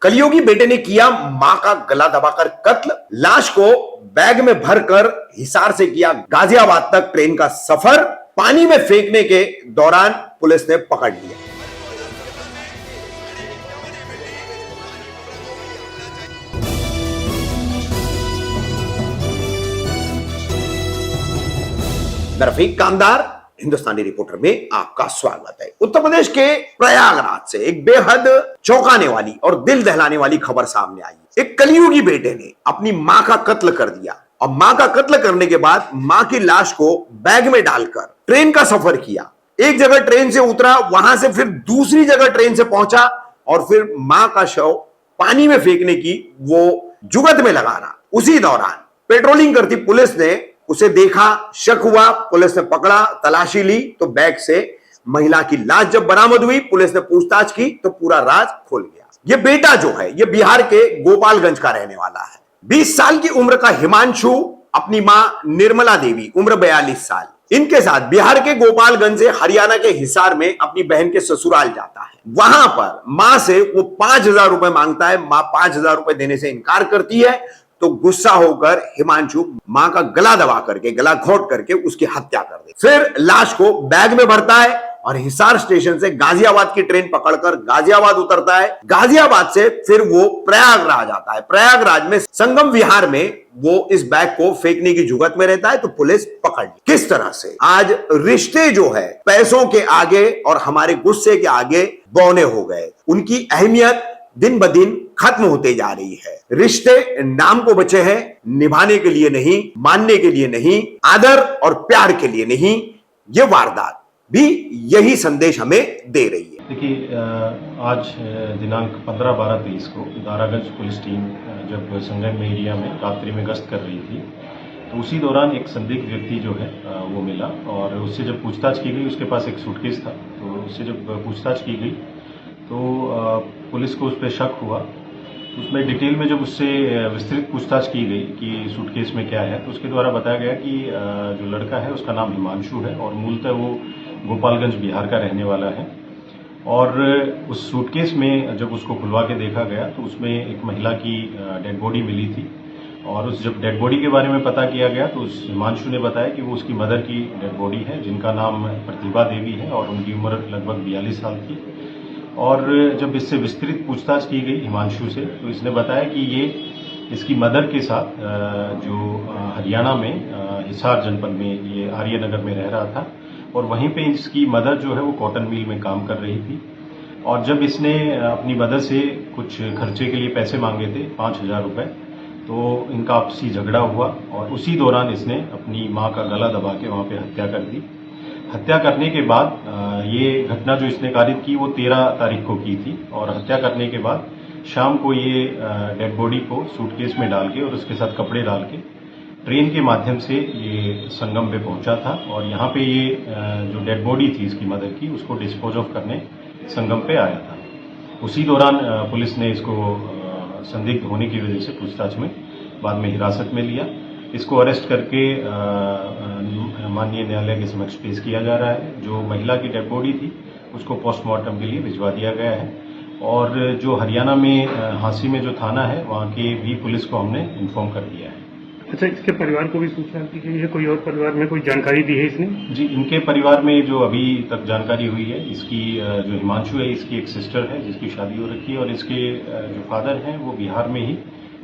कलयुगी बेटे ने किया मां का गला दबाकर कत्ल, लाश को बैग में भरकर हिसार से किया गाजियाबाद तक ट्रेन का सफर, पानी में फेंकने के दौरान पुलिस ने पकड़ लिया। रफीक कामदार, हिंदुस्तानी रिपोर्टर में आपका स्वागत है। उत्तर प्रदेश के प्रयागराज से एक बेहद चौंकाने वाली और दिल दहलाने वाली खबर सामने आई। एक कलयुगी बेटे ने अपनी मां का कत्ल कर दिया और मां का कत्ल करने के बाद मां की लाश को बैग में डालकर ट्रेन का सफर किया। एक जगह ट्रेन से उतरा, वहां से फिर दूसरी जगह ट्रेन से पहुंचा और फिर मां का शव पानी में फेंकने की वो जुगत में लगा रहा। उसी दौरान पेट्रोलिंग करती पुलिस ने उसे देखा, शक हुआ, पुलिस ने पकड़ा, तलाशी ली तो बैग से महिला की लाश जब बरामद हुई, पुलिस ने पूछताछ की तो पूरा राज खुल गया। ये बेटा जो है ये बिहार के गोपालगंज का रहने वाला है। 20 साल की उम्र का हिमांशु अपनी मां निर्मला देवी उम्र 42 साल इनके साथ बिहार के गोपालगंज से हरियाणा के हिसार में अपनी बहन के ससुराल जाता है। वहां पर मां से वो 5,000 रुपए मांगता है। मां 5,000 रुपए देने से इनकार करती है तो गुस्सा होकर हिमांशु मां का गला दबा करके, गला घोंट करके उसकी हत्या कर दे। फिर लाश को बैग में भरता है और हिसार स्टेशन से गाजियाबाद की ट्रेन पकड़कर गाजियाबाद उतरता है। गाजियाबाद से फिर वो प्रयागराज आता है। प्रयागराज में संगम विहार में वो इस बैग को फेंकने की जुगत में रहता है तो पुलिस पकड़ ली। किस तरह से आज रिश्ते जो है पैसों के आगे और हमारे गुस्से के आगे बौने हो गए, उनकी अहमियत दिन ब दिन खत्म होते जा रही है। रिश्ते नाम को बचे हैं, निभाने के लिए नहीं, मानने के लिए नहीं, आदर और प्यार के लिए नहीं। ये वारदात भी यही संदेश हमें दे रही है। देखिए, आज दिनांक 15/12/23 को दारागंज पुलिस टीम जब संगम एरिया में रात्रि में गश्त कर रही थी तो उसी दौरान एक संदिग्ध व्यक्ति जो है वो मिला और उससे जब पूछताछ की गई, उसके पास एक सूटकेस था, तो उससे जब पूछताछ की गई तो पुलिस को उस पर शक हुआ। उसमें डिटेल में जब उससे विस्तृत पूछताछ की गई कि सूटकेस में क्या है तो उसके द्वारा बताया गया कि जो लड़का है उसका नाम हिमांशु है और मूलतः वो गोपालगंज बिहार का रहने वाला है। और उस सूटकेस में जब उसको खुलवा के देखा गया तो उसमें एक महिला की डेड बॉडी मिली थी और उस जब डेड बॉडी के बारे में पता किया गया तो उस हिमांशु ने बताया कि वो उसकी मदर की डेड बॉडी है जिनका नाम प्रतिभा देवी है और उनकी उम्र लगभग 42 साल थी। और जब इससे विस्तृत पूछताछ की गई हिमांशु से तो इसने बताया कि ये इसकी मदर के साथ जो हरियाणा में हिसार जनपद में ये आर्यनगर में रह रहा था और वहीं पे इसकी मदर जो है वो कॉटन मिल में काम कर रही थी। और जब इसने अपनी मदर से कुछ खर्चे के लिए पैसे मांगे थे 5,000 रुपये, तो इनका आपसी झगड़ा हुआ और उसी दौरान इसने अपनी मां का गला दबा के वहां पे हत्या कर दी। हत्या करने के बाद ये घटना जो इसने कारित की वो 13 तारीख को की थी और हत्या करने के बाद शाम को ये डेड बॉडी को सूटकेस में डाल के और उसके साथ कपड़े डाल के ट्रेन के माध्यम से ये संगम पे पहुंचा था और यहाँ पे ये जो डेड बॉडी थी इसकी मदर की उसको डिस्पोज ऑफ करने संगम पे आया था। उसी दौरान पुलिस ने इसको संदिग्ध होने की वजह से पूछताछ में बाद में हिरासत में लिया। इसको अरेस्ट करके माननीय न्यायालय के समक्ष पेश किया जा रहा है। जो महिला की डेड बॉडी थी उसको पोस्टमार्टम के लिए भिजवा दिया गया है और जो हरियाणा में हांसी में जो थाना है वहाँ के भी पुलिस को हमने इन्फॉर्म कर दिया है। अच्छा, इसके परिवार को भी सूचना दी गई है? कोई और परिवार में कोई जानकारी दी है इसने? जी, इनके परिवार में जो अभी तक जानकारी हुई है, इसकी जो हिमांशु है इसकी एक सिस्टर है जिसकी शादी हो रखी है और इसके जो फादर हैं वो बिहार में ही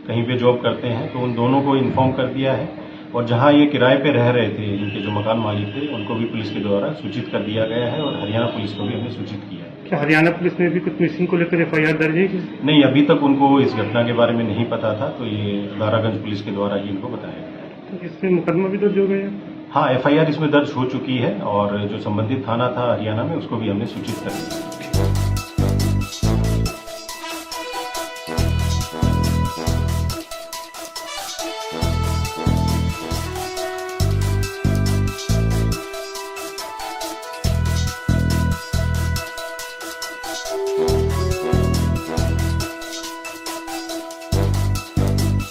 कहीं पे जॉब करते हैं, तो उन दोनों को इन्फॉर्म कर दिया है। और जहां ये किराए पे रह रहे थे इनके जो मकान मालिक थे उनको भी पुलिस के द्वारा सूचित कर दिया गया है और हरियाणा पुलिस को भी हमने सूचित किया है। क्या हरियाणा पुलिस में भी कुछ मिसिंग को लेकर FIR दर्ज है? नहीं, अभी तक उनको इस घटना के बारे में नहीं पता था, तो ये दारागंज पुलिस के द्वारा ही इनको बताया गया। तो इसमें मुकदमा भी दर्ज हो गया? हाँ, FIR इसमें दर्ज हो चुकी है और जो संबंधित थाना था हरियाणा में उसको भी हमने सूचित कर दिया।